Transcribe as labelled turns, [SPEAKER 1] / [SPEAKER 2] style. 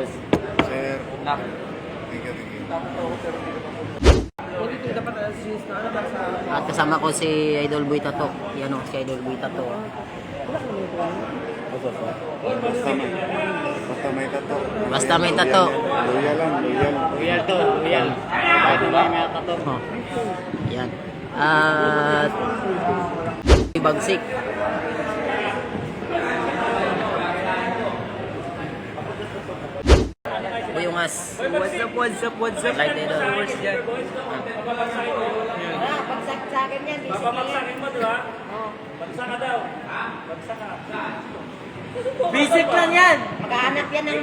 [SPEAKER 1] boss.
[SPEAKER 2] Sir.
[SPEAKER 1] Nak.
[SPEAKER 2] Thank you.
[SPEAKER 3] At kasama ko si Idol Boy Tato. Yan o, si Idol Boy Tato.
[SPEAKER 2] Basta may tato.
[SPEAKER 3] Basta may tato.
[SPEAKER 2] Loyal lang, loyal.
[SPEAKER 1] Loyal to, loyal. Kahit may kato.
[SPEAKER 3] Oh. Yan. At Bagsik. Buyungas.
[SPEAKER 1] What's up?
[SPEAKER 3] Light Idol.
[SPEAKER 4] Bagsak sa akin yan.
[SPEAKER 1] Babagsakin mo, diba?
[SPEAKER 4] Oh.
[SPEAKER 1] Bagsak ka daw. Bagsak ka.
[SPEAKER 4] Basic lang yan. Maghahanap yan ng